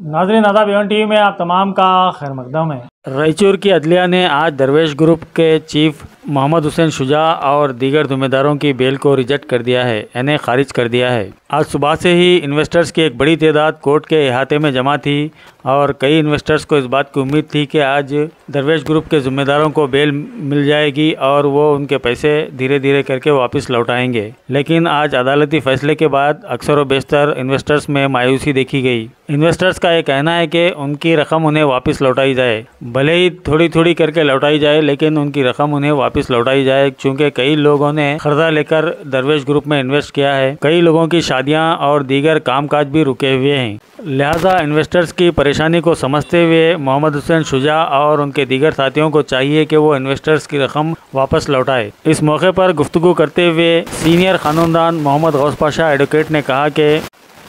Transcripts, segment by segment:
नाज़रीन आदाब, Avon TV में आप तमाम का खैर मकदम है। रायचूर की अदलिया ने आज दरवेश ग्रुप के चीफ मोहम्मद हुसैन शुजा और दीगर जिम्मेदारों की बेल को रिजेक्ट कर दिया है, यानी खारिज कर दिया है। आज सुबह से ही इन्वेस्टर्स की एक बड़ी तादाद कोर्ट के अहाते में जमा थी और कई इन्वेस्टर्स को इस बात की उम्मीद थी कि आज दरवेश ग्रुप के जिम्मेदारों को बेल मिल जाएगी और वो उनके पैसे धीरे धीरे करके वापस लौटाएंगे। लेकिन आज अदालती फैसले के बाद अक्सर व बेशतर इन्वेस्टर्स में मायूसी देखी गई। इन्वेस्टर्स का ये कहना है कि उनकी रकम उन्हें वापस लौटाई जाए, भले ही थोड़ी थोड़ी करके लौटाई जाए, लेकिन उनकी रकम उन्हें वापस लौटाई जाए, क्योंकि कई लोगों ने कर्जा लेकर दरवेश ग्रुप में इन्वेस्ट किया है। कई लोगों की शादियां और दीगर कामकाज भी रुके हुए हैं। लिहाजा इन्वेस्टर्स की परेशानी को समझते हुए मोहम्मद हुसैन शुजा और उनके दीगर साथियों को चाहिए कि वो इन्वेस्टर्स की रकम वापस लौटाए। इस मौके पर गुफ्तगू करते हुए सीनियर कानूनदान मोहम्मद गौस पाशा एडवोकेट ने कहा कि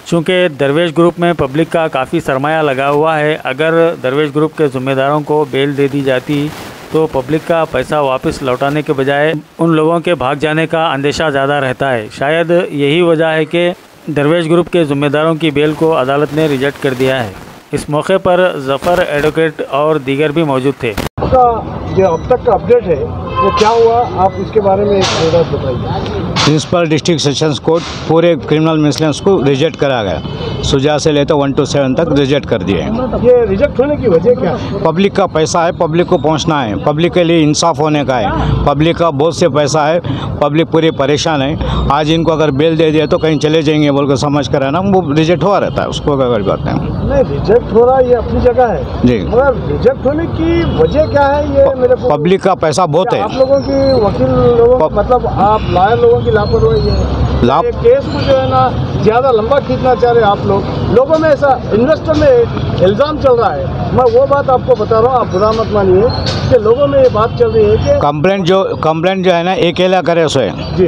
चूँकि दरवेश ग्रुप में पब्लिक का काफ़ी सरमाया लगा हुआ है, अगर दरवेश ग्रुप के ज़िम्मेदारों को बेल दे दी जाती तो पब्लिक का पैसा वापस लौटाने के बजाय उन लोगों के भाग जाने का अंदेशा ज़्यादा रहता है। शायद यही वजह है कि दरवेश ग्रुप के ज़िम्मेदारों की बेल को अदालत ने रिजेक्ट कर दिया है। इस मौके पर ज़फ़र एडवोकेट और दीगर भी मौजूद थे। जो अब तक का अपडेट है वो क्या हुआ, आप इसके बारे में एक बताइए। प्रिंसिपल डिस्ट्रिक्ट सेशंस कोर्ट पूरे क्रिमिनल मिसलेंस को रिजेक्ट करा गया, सुजा से लेकर 1 to 7 तक रिजेक्ट कर दिए। ये रिजेक्ट होने की वजह क्या है? पब्लिक का पैसा है, पब्लिक को पहुंचना है, पब्लिक के लिए इंसाफ होने का है। पब्लिक का बहुत से पैसा है, पब्लिक पूरी परेशान है। आज इनको अगर बेल दे दिया तो कहीं चले जाएंगे बोल कर समझ कर है ना, वो रिजेक्ट हुआ रहता है, उसको अगर बात नहीं रिजेक्ट हो रहा है, ये अपनी जगह है जी, मगर रिजेक्ट होने की वजह क्या है ये मेरे को पब्लिक का पैसा बहुत है। आप लोगों की वकील लोगों मतलब आप लॉयर लोगों की लापरवाही है। ये केस को जो है ना ज़्यादा लंबा खींचना चाह रहे हैं आप लोगों में ऐसा इन्वेस्टर में इल्ज़ाम चल रहा है। मैं वो बात आपको बता रहा हूँ, आप बुरा मत मानिए कि लोगों में ये बात चल रही है कि कंप्लेंट जो है ना अकेला करे उसे जी,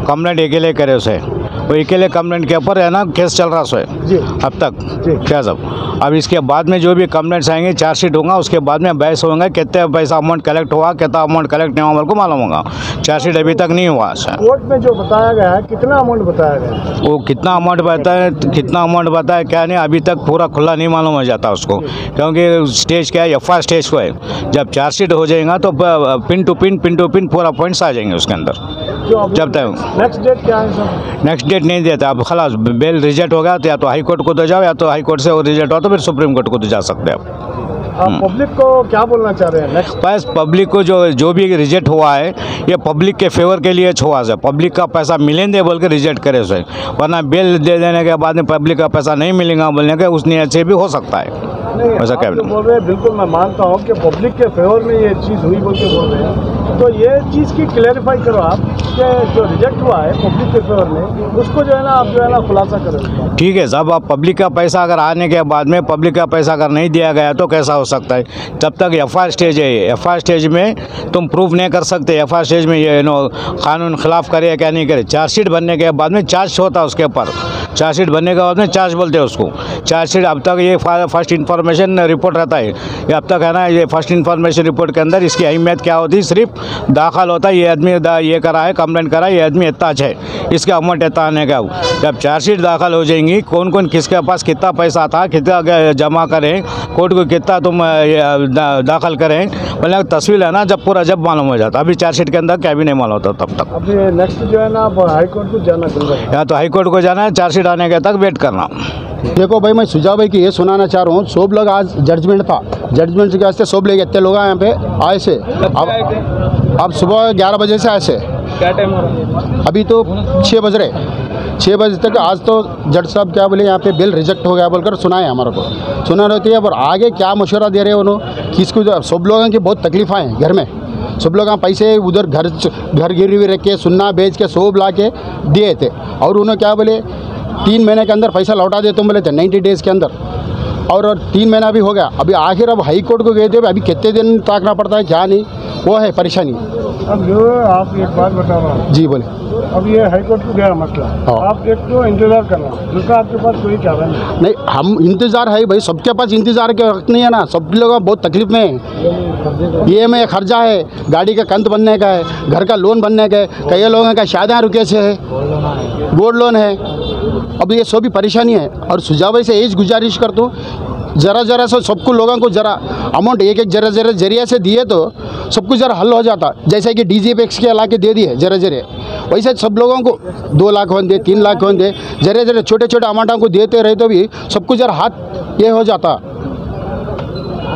कंप्लेंट अकेले करे उसे, वो अकेले कंप्लेंट के ऊपर है ना केस चल रहा है जी अब तक जी। क्या सब अब इसके बाद में जो भी कंप्लेंट्स आएंगे चार्जशीट होगा, उसके बाद में बहस होंगे कितने पैसा अमाउंट कलेक्ट हुआ, कितना अमाउंट कलेक्ट नहीं हुआ मेरे को मालूम होगा। चार्जशीट अभी तक नहीं हुआ। कोर्ट में जो बताया गया है कितना अमाउंट बताया गया है, वो कितना अमाउंट बताया क्या नहीं अभी तक पूरा खुला नहीं मालूम हो जाता उसको, क्योंकि स्टेज क्या है FIR स्टेज को है। जब चार्जशीट हो जाएगा तो पिन टू पिन पूरा पॉइंट्स आ जाएंगे उसके अंदर। जब तक नेक्स्ट डेट क्या है सर? नेक्स्ट डेट नहीं देता, अब खलास बेल रिजेक्ट हो गया तो या तो हाई कोर्ट को तो जाओ, या तो हाई कोर्ट से वो रिजेक्ट हो तो फिर सुप्रीम कोर्ट को तो जा सकते हैं आप पब्लिक को क्या बोलना चाह रहे हैं नेक्स्ट? बस पब्लिक को जो भी रिजेक्ट हुआ है ये पब्लिक के फेवर के लिए हुआ है। पब्लिक का पैसा मिलेंगे बोल के रिजेक्ट करे उसे, वरना बेल दे देने के बाद में पब्लिक का पैसा नहीं मिलेगा बोलने के उस नियत से भी हो सकता है। ऐसा क्या बोल रहे हैं? बिल्कुल मैं मानता हूँ कि पब्लिक के फेवर में ये चीज़ हुई बोल के बोल रहे हैं, तो ये चीज़ की क्लैरिफाई करो आप कि जो रिजेक्ट हुआ है पब्लिक के फेवर में उसको जो है ना आप जो है ना खुलासा करें। ठीक है साहब, आप पब्लिक का पैसा अगर आने के बाद में पब्लिक का पैसा अगर नहीं दिया गया तो कैसा हो सकता है? जब तक FIR स्टेज है, FIR स्टेज में तुम प्रूफ नहीं कर सकते। FIR स्टेज में ये कानून खिलाफ करे क्या नहीं करे। चार्जशीट बनने के बाद में चार्ज होता है उसके ऊपर, चार्जशीट बनने के बाद में चार्ज बोलते हैं उसको। चार्जशीट अब तक ये फर्स्ट इन्फॉर्मेशन रिपोर्ट रहता है, ये अब तक है ना, ये फर्स्ट इन्फॉर्मेशन रिपोर्ट के अंदर इसकी अहमियत क्या होती है, सिर्फ दाखिल होता है ये आदमी ये करा है, कंप्लेंट करा है, ये आदमी इतना है, इसका अमाउंट इतना आने का। जब चार्जशीट दाखिल हो जाएंगी, कौन कौन किसके पास कितना पैसा था, कितना जमा करें, कोर्ट को कितना तुम दाखिल करें, मतलब तस्वीर है ना जब मालूम हो जाता। अभी चार्जशीट के अंदर क्या भी नहीं मालूम होता तब तक। अभी नेक्स्ट जो है ना हाई कोर्ट को जाना है, या तो हाई कोर्ट को जाना है, चार्जशीट आने के तक वेट करना। देखो भाई, मैं सुझाव भाई की ये सुनाना चाह रहा हूँ। सब लोग आज जजमेंट था, जजमेंट के वास्ते सब लोग इतने लोग यहाँ पे आए से। अब सुबह 11 बजे से आए से, क्या टाइम हो रहा है? अभी तो 6 बज रहे, 6 बजे तक। आज तो जज साहब क्या बोले, यहाँ पे बिल रिजेक्ट हो गया बोलकर सुनाए हमारे को, सुना रहती है। और आगे क्या मशवरा दे रहे हैं उन्होंने, किसको? सब लोगों की बहुत तकलीफें हैं घर में, सब लोग पैसे उधर घर गिरवी रख के सुन्ना बेच के सब ला के दिए थे, और उन्होंने क्या बोले 3 महीने के अंदर पैसा लौटा दे तुम बोले थे 90 डेज़ के अंदर, और 3 महीना भी हो गया। अभी आखिर अब हाई कोर्ट को गए थे, अभी कितने दिन ताकना पड़ता है क्या नहीं, वो है परेशानी। अब जो आप एक बात बता रहा हूँ जी बोले, अब ये हाई कोर्ट को गया मसला, आप एक तो इंतजार करना, दूसरा आपके पास कोई चारा नहीं। हम इंतज़ार है भाई, सबके पास इंतज़ार के वक्त नहीं है ना, सब लोग बहुत तकलीफ में है। ये में खर्चा है, गाड़ी का कंत बनने का है, घर का लोन बनने का है, कई लोगों का शादियाँ रुके से है, गोल्ड लोन है। अब ये सब भी परेशानी है। और सुझाव से यही गुजारिश करता हूँ जरा जरा से सबको लोगों को जरा अमाउंट एक जरा जरा जरिए से दिए तो सब कुछ जरा हल हो जाता। जैसे कि डीजीपीएक्स के ला के दे दिए जरा जरे, वैसे सब लोगों को 2 लाख होंगे 3 लाख होंगे, जरे जरे छोटे छोटे अमाउंटों को देते रहे तो भी सब कुछ जरा हाथ ये हो जाता।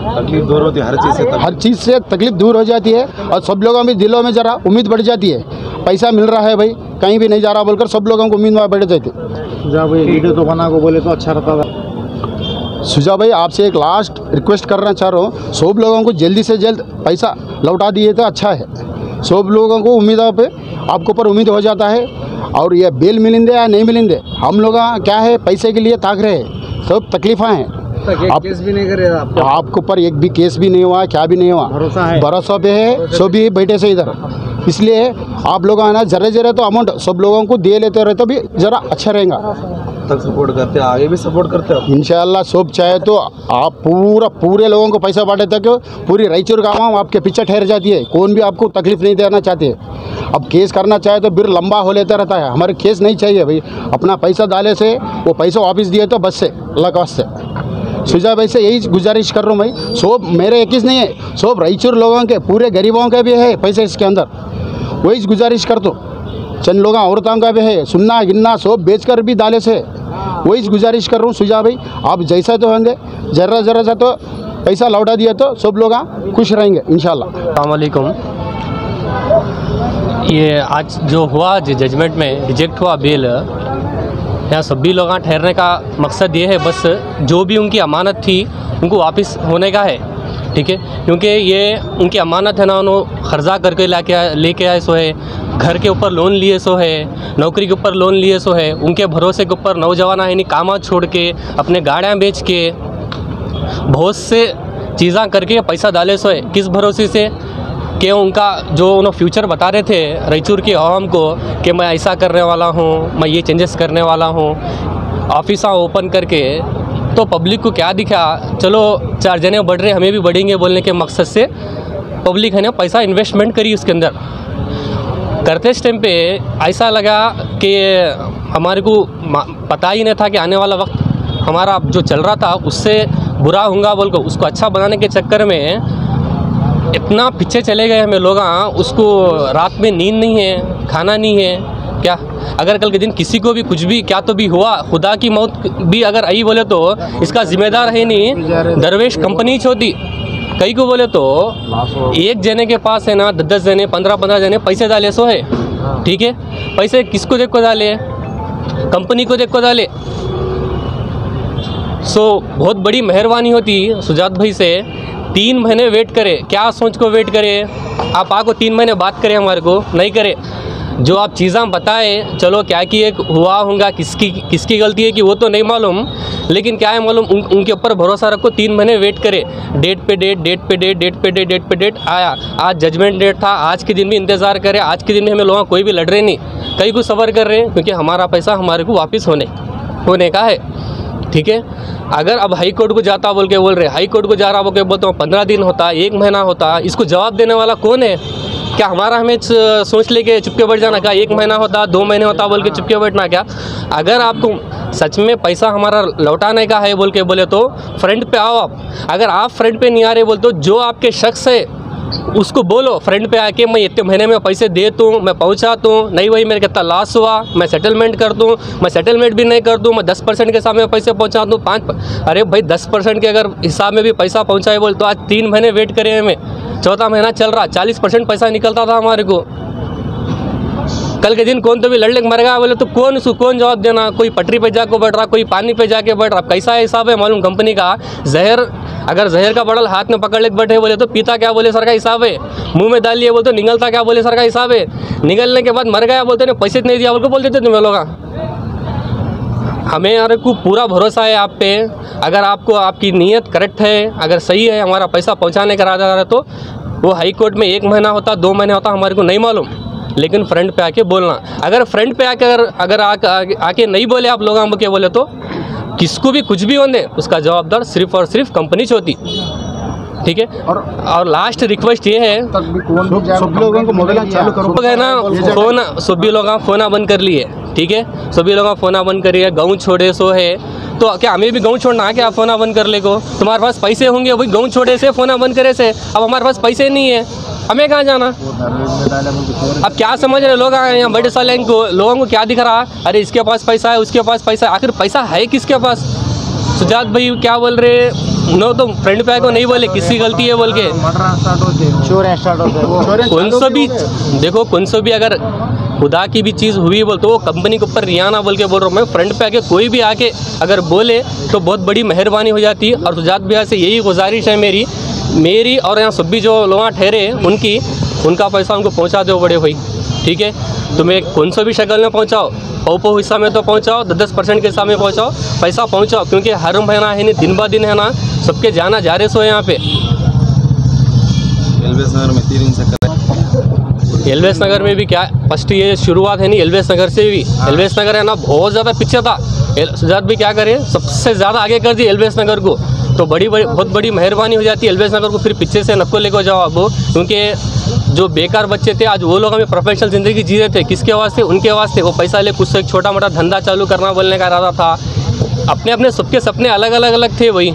तकलीफ दूर होती है, हर चीज़ से तकलीफ दूर हो जाती है और सब लोगों में दिलों में ज़रा उम्मीद बढ़ जाती है। पैसा मिल रहा है भाई, कहीं भी नहीं जा रहा बोलकर सब लोगों को उम्मीद बढ़ जाती है। जब वीडियो तो बना को बोले तो अच्छा रहता था। सुजा भाई आपसे एक लास्ट रिक्वेस्ट करना चाह रहा हूँ, सब लोगों को जल्दी से जल्द पैसा लौटा दिए तो अच्छा है। सब लोगों को उम्मीदों पे आपके ऊपर उम्मीद हो जाता है। और ये बेल मिलेंगे या नहीं मिलेंगे, हम लोग क्या है पैसे के लिए ताक रहे हैं, सब तकलीफ़ें हैं। आप केस भी नहीं करे आपके ऊपर एक भी केस भी नहीं हुआ, क्या भी नहीं हुआ, भरोसा पे है, सो भी बैठे से इधर। इसलिए आप लोग आना जरा जरा तो अमाउंट सब लोगों को दे लेते रहे तो भी ज़रा अच्छा रहेगा। तक सपोर्ट करते हैं, आगे भी सपोर्ट करते हैं इंशाल्लाह। सब चाहे तो आप पूरे लोगों को पैसा बांटे तक पूरी रायचूर का आवाम आपके पीछे ठहर जाती है, कौन भी आपको तकलीफ नहीं देना चाहते। अब केस करना चाहे तो फिर लंबा हो लेता रहता है। हमारे केस नहीं चाहिए भाई, अपना पैसा डाले से वो पैसा वापस दिए तो बस से अल्लाह का वास्ते। सुजा भाई से यही गुजारिश कर रहा हूँ भाई, सब मेरे एक ही नहीं है, सब रायचूर लोगों के पूरे गरीबों के भी है पैसे इसके अंदर, वही गुजारिश कर दो। चंद लोगों औरतों का भी है, सुनना गिनना सब बेचकर भी डाले से, वही गुजारिश कर रहा हूँ सुजा भाई। आप जैसा तो होंगे जरा जरा सा तो पैसा लौटा दिया तो सब लोग खुश रहेंगे इंशाल्लाह। अस्सलाम वालेकुम। ये आज जो हुआ जजमेंट में रिजेक्ट हुआ बेल, यहाँ सभी लोग ठहरने का मकसद ये है बस जो भी उनकी अमानत थी उनको वापस होने का है, ठीक है। क्योंकि ये उनकी अमानत है ना, उन्होंने कर्जा करके लेके आए सो है, घर के ऊपर लोन लिए सो है, नौकरी के ऊपर लोन लिए सो है, उनके भरोसे के ऊपर नौजवान है नहीं कामा छोड़ के अपने गाड़ियाँ बेच के बहुत से चीज़ें करके पैसा डाले सो है। किस भरोसे से कि उनका जो उन्होंने फ्यूचर बता रहे थे रायचूर के आवाम को कि मैं ऐसा करने वाला हूँ, मैं ये चेंजेस करने वाला हूँ, ऑफिसा ओपन करके, तो पब्लिक को क्या दिखा, चलो 4 जने बढ़ रहे हमें भी बढ़ेंगे बोलने के मकसद से पब्लिक है ना पैसा इन्वेस्टमेंट करी उसके अंदर। करते इस टाइम पे ऐसा लगा कि हमारे को पता ही नहीं था कि आने वाला वक्त हमारा जो चल रहा था उससे बुरा होगा बोल कर उसको अच्छा बनाने के चक्कर में इतना पीछे चले गए हमें लोग। उसको रात में नींद नहीं है, खाना नहीं है क्या। अगर कल के दिन किसी को भी कुछ भी क्या तो भी हुआ, खुदा की मौत भी अगर आई बोले तो इसका जिम्मेदार है नहीं दरवेश कंपनी छोटी। कई को बोले तो एक जने के पास है ना 10 जने 15 जने पैसे डाले सो है, ठीक है। पैसे किसको देख को डाले, कंपनी को देख को डाले। सो बहुत बड़ी मेहरबानी होती सुजात भाई से 3 महीने वेट करे, क्या सोच को वेट करे। आप आको 3 महीने बात करें, हमारे को नहीं करे। जो आप चीज़ें बताए चलो क्या कि एक हुआ होगा, किसकी गलती है कि वो तो नहीं मालूम, लेकिन क्या है मालूम उनके ऊपर भरोसा रखो। 3 महीने वेट करे, डेट पे डेट आया। आज जजमेंट डेट था, आज के दिन भी इंतज़ार करे। आज के दिन में हमें लोग कोई भी लड़ रहे नहीं, कई को सबर कर रहे हैं क्योंकि हमारा पैसा हमारे को वापस होने का है, ठीक है। अगर अब हाई कोर्ट को जाता बोल रहे, हाई कोर्ट को जा रहा बोल के बोलते 15 दिन होता, 1 महीना होता, इसको जवाब देने वाला कौन है। क्या हमारा हमें सोच लेके चुपके बैठ जाना, क्या 1 महीना होता 2 महीने होता बोल के चुपके बैठना क्या। अगर आपको सच में पैसा हमारा लौटाने का है बोले तो फ्रंट पे आओ आप। अगर आप फ्रंट पे नहीं आ रहे बोल तो जो आपके शख्स है उसको बोलो फ्रंट पे आके मैं इतने महीने में पैसे दे दूँ, मैं पहुँचा दूँ, नहीं वही मेरे कितना लॉस हुआ मैं सेटलमेंट कर दूँ, मैं सेटलमेंट भी नहीं कर दूँ, मैं 10% के हिसाब में पैसे पहुँचा दूँ 5। अरे भाई 10% के अगर हिसाब में भी पैसा पहुँचाए बोल तो आज 3 महीने वेट करें हमें, 4था महीना चल रहा, 40% पैसा निकलता था हमारे को। कल के दिन कौन तो भी लड़ने मर गया बोले तो कौन जवाब देना। कोई पटरी पे जाके बैठ रहा, कोई पानी पे जाके बैठ रहा। कैसा हिसाब है मालूम कंपनी का। अगर जहर का बड़ल हाथ में पकड़ ले बैठे बोले तो पीता क्या बोले सर का हिसाब है, मुंह में डाल लिए बोलते तो निगलता क्या बोले सर का हिसाब है, निगलने के बाद मर गया बोलते नहीं पैसे नहीं दिया बोल को बोल देते तुम्हें लोग। हमें यार को पूरा भरोसा है आप पे। अगर आपको आपकी नीयत करेक्ट है, अगर सही है, हमारा पैसा पहुँचाने का इरादा है तो वो हाई कोर्ट में 1 महीना होता 2 महीने होता हमारे को नहीं मालूम, लेकिन फ्रंट पे आके बोलना। अगर फ्रंट पे आके आके नहीं बोले आप लोग के बोले तो किसको भी कुछ भी होने उसका जवाबदार सिर्फ और सिर्फ कंपनी होती, ठीक है। और लास्ट रिक्वेस्ट ये है सब लोगों को मोबाइल चालू करो है ना, सभी लोग फ़ोन बंद कर लिए। ठीक है। सभी लोग फ़ोना बंद करिए, गाँव छोड़े सो है, तो क्या हमें भी गाँव छोड़ना है क्या? फ़ोना बंद कर ले को तुम्हारे पास पैसे होंगे, वही गाँव छोड़े से फ़ोना बंद करे से। अब हमारे पास पैसे नहीं है, हमें कहाँ जाना? अब क्या समझ रहे लोग आए यहाँ बड़े साले को, लोगों को क्या दिख रहा है? अरे इसके पास पैसा है, उसके पास पैसा है, आखिर पैसा है किसके पास? सुजात भाई क्या बोल रहे? नो तो फ्रेंड पे को नहीं बोले किसकी गलती है बोल के, कौन सा भी देखो, कौन सा भी अगर खुदा की भी चीज़ हुई बोल तो वो कंपनी के ऊपर रियाना बोल के बोल रहा हूँ मैं। फ्रंट पे आके कोई भी आके अगर बोले तो बहुत बड़ी मेहरबानी हो जाती है। और सुजात भैया से यही गुजारिश है मेरी और यहाँ सभी जो लोग ठहरे उनका पैसा उनको पहुँचा दो बड़े भाई, ठीक है। तुम्हें कौन सा भी शक्ल में पहुँचाओ, पौ हिस्सा में तो पहुँचाओ, 10% के हिस्सा में पहुँचाओो, पैसा पहुँचाओ, क्योंकि हर महीना है नहीं, दिन ब दिन है ना, सबके जाना जा रहे सो यहाँ पे। एलवेस नगर में भी क्या फर्स्ट ये शुरुआत है नहीं, एलवेस नगर से भी। एलवेस नगर है ना बहुत ज़्यादा पीछे था, सुजात भी क्या करे सबसे ज़्यादा आगे कर दी एलवेस नगर को, तो बहुत बड़ी मेहरबानी हो जाती है एलवेस नगर को। फिर पीछे से नको लेकर जाओ अब, क्योंकि जो बेकार बच्चे थे आज वो लोग हमें प्रोफेशनल ज़िंदगी जी रहे थे, किसके वास्ते? उनके वास्ते। वो पैसा ले कुछ से एक छोटा मोटा धंधा चालू करना बोलने का इरादा था, अपने सबके सपने अलग अलग थे वही।